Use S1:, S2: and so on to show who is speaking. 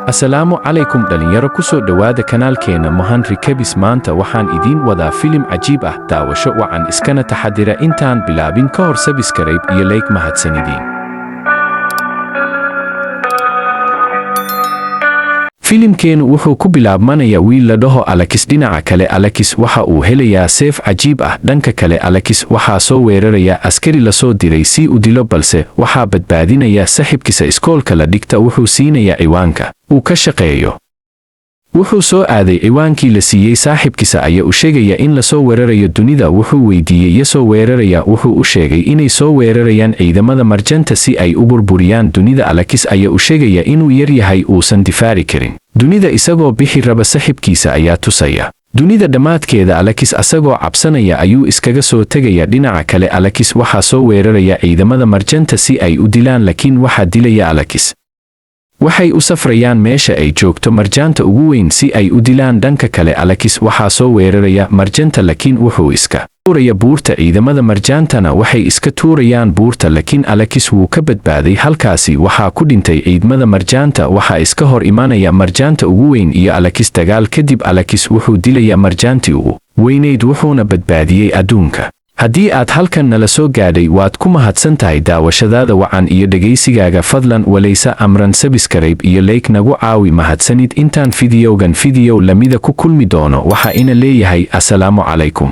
S1: Assalaamu calaykum dhalinyaro ku soo dhowaada kanaalkeena Mohan Recapes. Maanta waxaan idiin wadaa filim cajiib ah. Daawasho wacan, iskana taxadira intaan bilaabin ka hor subscribe iyo like mahadsanidin. Filimkeenu wuxuu ku bilaabmanayaa wiil la dhaho Alex. Dhinaca kale Alex waxa uu helayaa seef cajiib ah. Dhanka kale Alex waxaa soo weeraraya askari la soo diray si uu dilo, balse waxaa badbaadinaya saaxiibkiisa iskoolka la dhigta. Wuxuu siinayaa ciwaanka uu ka shaqeeyo. Wuxuu soo aaday ciwaankii la siiyey saaxiibkiisa ayaa u sheegaya in la soo weerarayo dunida. Wuxuu weydiiyey ya soo weeraraya. Wuxuu u sheegay inay soo weerarayaan ciidamada marjanta si ay u burburiyaan dunida. Alex ayaa u sheegaya inuu yar yahay uusan difaaci karin dunida. Isagoo bixi raba saaxiibkiisa ayaa tusaya dunida dhammaadkeeda. Alex asagoo cabsanaya ayuu iskaga soo tegaya. Dhinaca kale Alex waxaa soo weeraraya ciidamada marjanta si ay u dilaan, laakiin waxaa dilaya Alex. Waxay u safrayaan meesha ay joogto marjanta ugu weyn si ay u dilaan. Dhanka kale Alex waxaa soo weeraraya marjanta, laakiin wuxuu iska tuuraya buurta. Ciidamada marjantana waxay iska tuurayaan buurta, laakiin Alex wuu ka badbaaday. Halkaasi waxaa ku dhintay ciidamada marjanta. Waxaa iska hor imanaya marjanta ugu weyn iyo Alex dagaal. Kadib Alex wuxuu dilaya marjantii ugu weynayd wuxuuna badbaadiyey adduunka. Haddii aad halkan nala soo gaadhay, waad ku mahadsan tahay daawashadaada wacan iyo dhegaysigaaga. Fadlan walaysa amran subscribe iyo like nagu caawi. Mahadsanid. Intaan fideogan fideow lamida ku kulmi doono, waxaa ina leeyahay assalaamu calaykum.